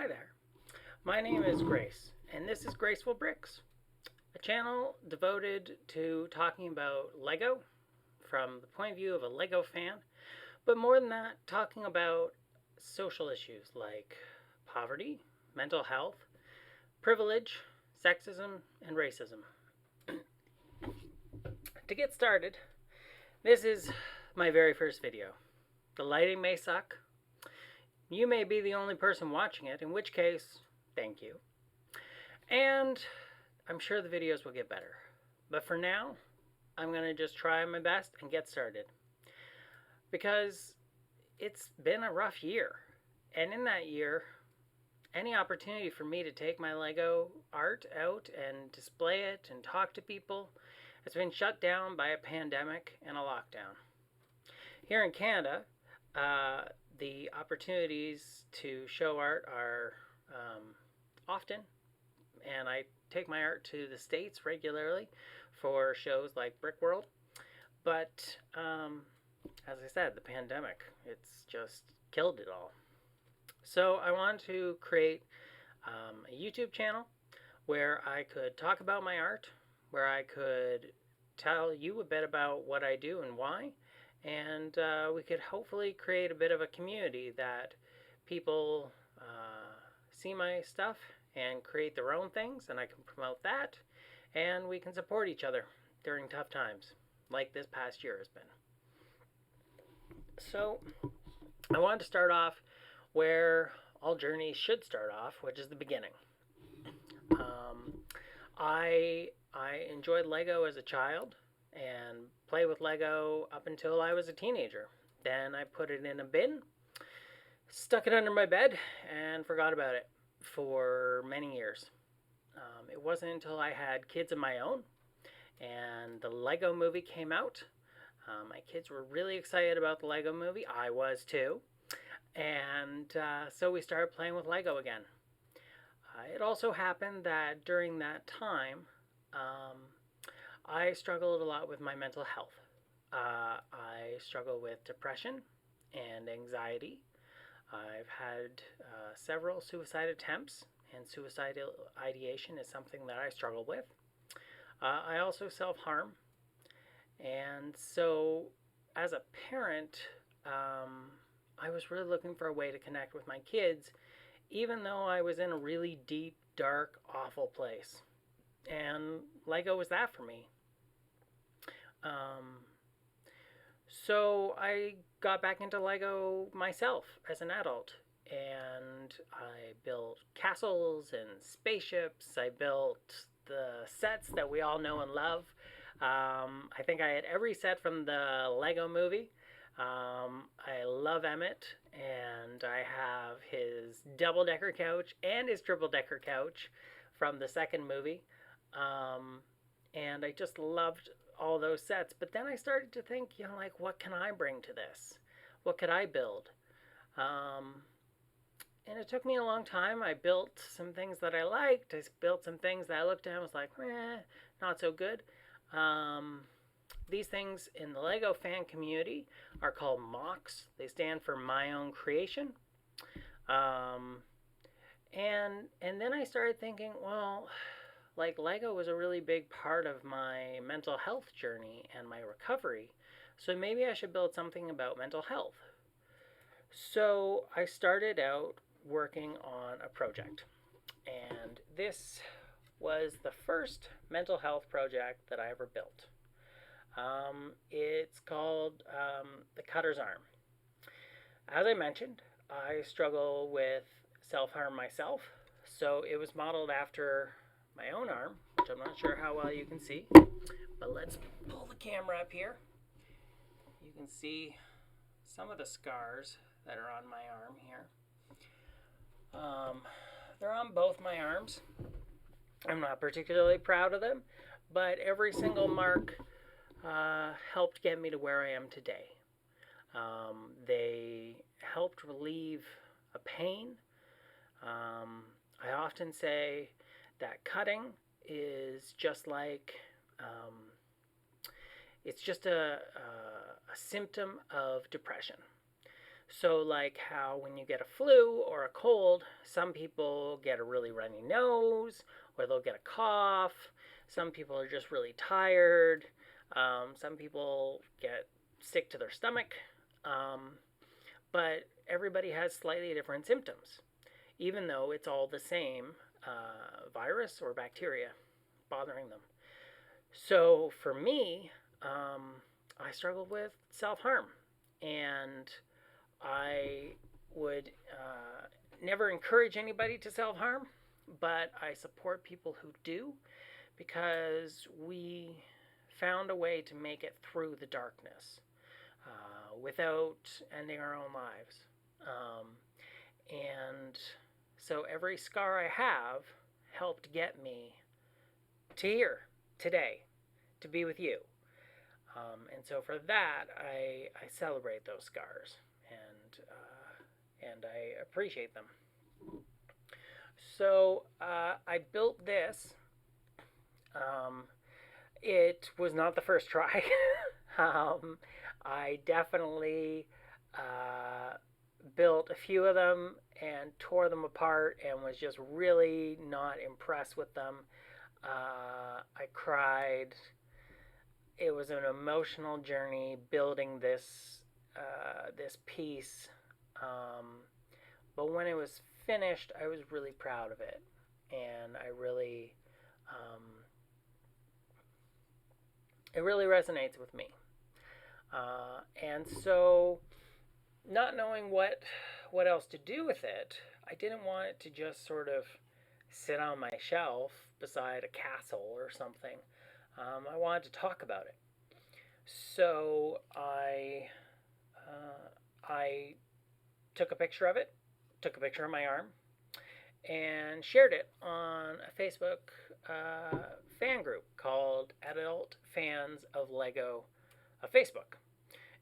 Hi there. My name is Grace, and this is Graceful Bricks, a channel devoted to talking about Lego from the point of view of a Lego fan, but more than that, talking about social issues like poverty, mental health, privilege, sexism, and racism. To get started, this is my very first video. The lighting may suck. You may be the only person watching it, in which case, thank you. And I'm sure the videos will get better. But for now, I'm going to just try my best and get started. Because it's been a rough year. And in that year, any opportunity for me to take my Lego art out and display it and talk to people has been shut down by a pandemic and a lockdown. Here in Canada, the opportunities to show art are often, and I take my art to the States regularly for shows like Brick World. But as I said, the pandemic, it's just killed it all. So I wanted to create a YouTube channel where I could talk about my art, where I could tell you a bit about what I do and why, and we could hopefully create a bit of a community that people see my stuff and create their own things, and I can promote that, and we can support each other during tough times, like this past year has been. So I wanted to start off where all journeys should start off, which is the beginning. I enjoyed Lego as a child and played with Lego up until I was a teenager. Then I put it in a bin, stuck it under my bed, and forgot about it for many years. It wasn't until I had kids of my own and the Lego movie came out. My kids were really excited about the Lego movie. I was too. And so we started playing with Lego again. It also happened that during that time, I struggled a lot with my mental health. I struggled with depression and anxiety. I've had several suicide attempts, and suicidal ideation is something that I struggle with. I also self-harm. And so, as a parent, I was really looking for a way to connect with my kids, even though I was in a really deep, dark, awful place. And Lego was that for me. So I got back into Lego myself as an adult, and I built castles and spaceships. I built the sets that we all know and love. I think I had every set from the Lego movie. I love Emmett, and I have his double-decker couch and his triple-decker couch from the second movie. And I just loved all those sets. But then I started to think, like, what can I bring to this? What could I build? And it took me a long time. I built some things that I liked. I built some things that I looked at and was like, not so good. These things in the Lego fan community are called MOCs. They stand for My Own Creation. And then I started thinking, well, like Lego was a really big part of my mental health journey and my recovery. So maybe I should build something about mental health. So I started out working on a project. And this was the first mental health project that I ever built. It's called The Cutter's Arm. As I mentioned, I struggle with self-harm myself, so it was modeled after my own arm, which I'm not sure how well you can see, but let's pull the camera up here. You can see some of the scars that are on my arm here. They're on both my arms. I'm not particularly proud of them, but every single mark helped get me to where I am today. They helped relieve a pain. I often say that cutting is just like, it's just a symptom of depression. So, like how when you get a flu or a cold, some people get a really runny nose or they'll get a cough. Some people are just really tired. Some people get sick to their stomach. Um, but everybody has slightly different symptoms, even though it's all the same virus or bacteria bothering them. So for me, I struggled with self harm, and I would never encourage anybody to self harm, but I support people who do because we found a way to make it through the darkness without ending our own lives. Um, and so every scar I have helped get me to here today to be with you. And so for that, I celebrate those scars and I appreciate them. So I built this. Um, it was not the first try. I definitely built a few of them and tore them apart and was just really not impressed with them. I cried. It was an emotional journey building this piece. But when it was finished, I was really proud of it, and um, it really resonates with me. And so, not knowing what else to do with it, I didn't want it to just sort of sit on my shelf beside a castle or something. I wanted to talk about it. So I took a picture of it, took a picture of my arm, and shared it on a Facebook fan group called Adult Fans of Lego Facebook.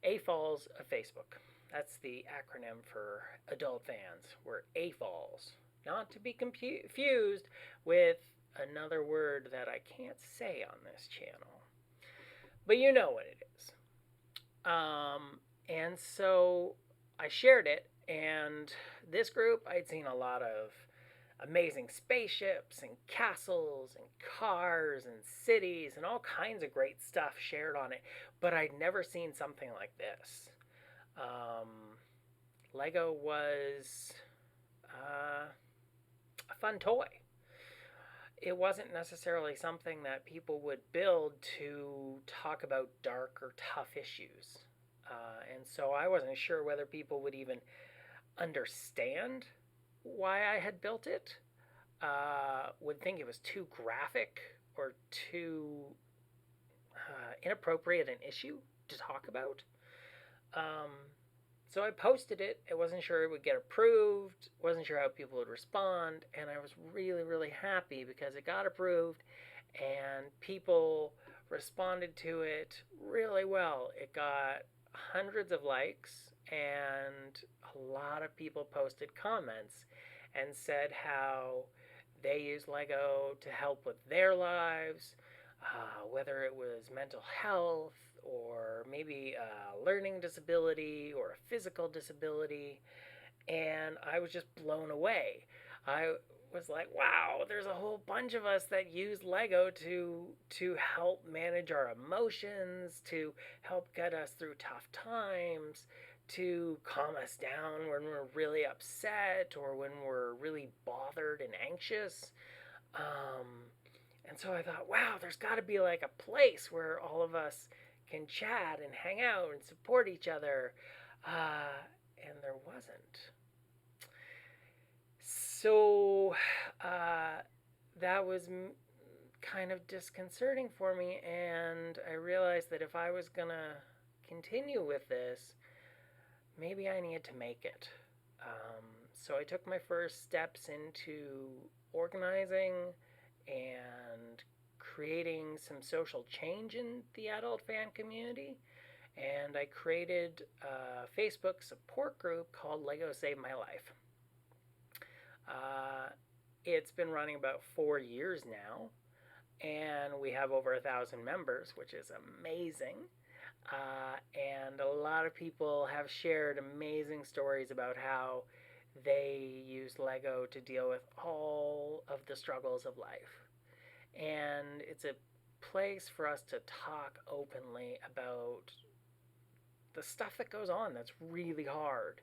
AFALS of Facebook. That's the acronym for adult fans. We're AFALS. Not to be confused with another word that I can't say on this channel. But you know what it is. And so I shared it, and this group, I'd seen a lot of amazing spaceships and castles and cars and cities and all kinds of great stuff shared on it, but I'd never seen something like this. Lego was a fun toy. It wasn't necessarily something that people would build to talk about dark or tough issues. And so I wasn't sure whether people would even understand why I had built it, would think it was too graphic or too inappropriate an issue to talk about. So I posted it. I wasn't sure it would get approved, wasn't sure how people would respond, and I was really, really happy because it got approved and people responded to it really well. It got hundreds of likes, and a lot of people posted comments and said how they use Lego to help with their lives, whether it was mental health or maybe a learning disability or a physical disability. And I was just blown away. I was like, wow, there's a whole bunch of us that use Lego to help manage our emotions, to help get us through tough times, to calm us down when we're really upset or when we're really bothered and anxious. And so I thought, wow, there's got to be like a place where all of us can chat and hang out and support each other. And there wasn't. So that was kind of disconcerting for me, and I realized that if I was going to continue with this, maybe I needed to make it. So I took my first steps into organizing and creating some social change in the adult fan community. And I created a Facebook support group called Lego Saved My Life. It's been running about 4 years now, and we have over 1,000 members, which is amazing. And a lot of people have shared amazing stories about how they use Lego to deal with all of the struggles of life. And it's a place for us to talk openly about the stuff that goes on that's really hard,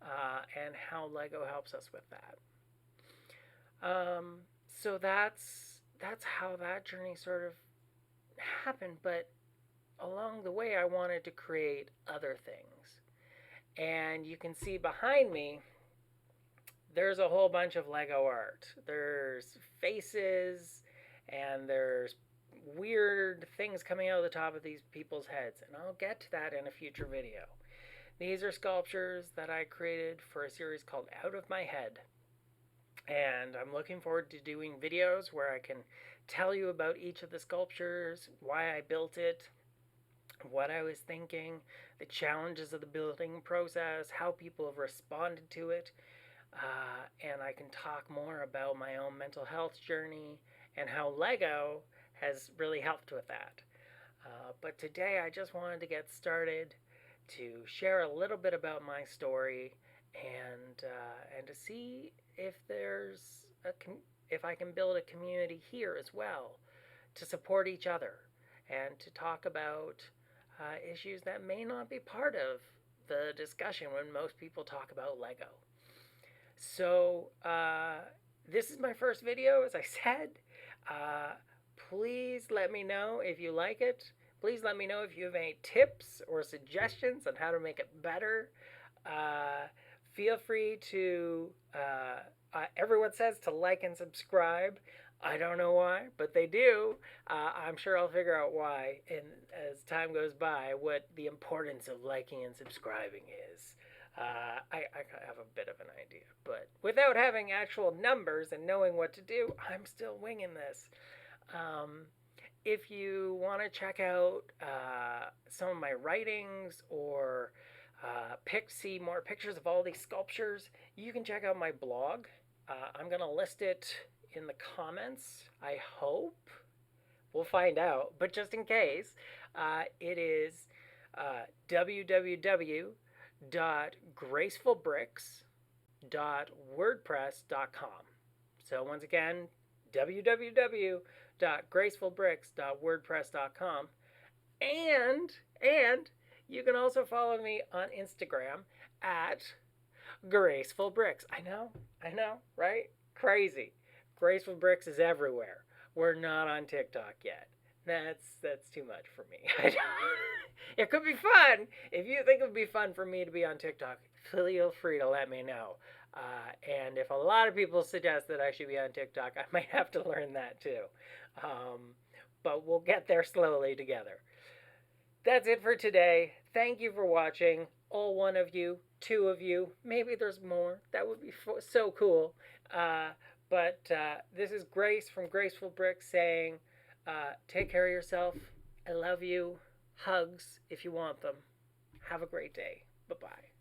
and how Lego helps us with that. So that's how that journey sort of happened. But along the way, I wanted to create other things, and you can see behind me, there's a whole bunch of Lego art. There's faces, and there's weird things coming out of the top of these people's heads, and I'll get to that in a future video. These are sculptures that I created for a series called Out of My Head. And I'm looking forward to doing videos where I can tell you about each of the sculptures, why I built it, what I was thinking, the challenges of the building process, how people have responded to it. And I can talk more about my own mental health journey and how Lego has really helped with that. But today I just wanted to get started to share a little bit about my story, and to see if if I can build a community here as well to support each other and to talk about issues that may not be part of the discussion when most people talk about Lego. So this is my first video, as I said. Please let me know if you like it. Please let me know if you have any tips or suggestions on how to make it better. Feel free to, everyone says to like and subscribe. I don't know why, but they do. I'm sure I'll figure out why, and as time goes by, what the importance of liking and subscribing is. I have a bit of an idea, but without having actual numbers and knowing what to do, I'm still winging this. If you want to check out some of my writings or see more pictures of all these sculptures, you can check out my blog. I'm going to list it in the comments, I hope. We'll find out, but just in case, it is www.gracefulbricks.wordpress.com. So once again, www.gracefulbricks.wordpress.com. And you can also follow me on Instagram at GracefulBricks. I know, right? Crazy. Graceful Bricks is everywhere. We're not on TikTok yet. That's too much for me. It could be fun. If you think it would be fun for me to be on TikTok, feel free to let me know. And if a lot of people suggest that I should be on TikTok, I might have to learn that too. But we'll get there slowly together. That's it for today. Thank you for watching. All one of you, two of you, maybe there's more. That would be so cool. But this is Grace from Graceful Bricks saying, take care of yourself. I love you. Hugs if you want them. Have a great day. Bye-bye.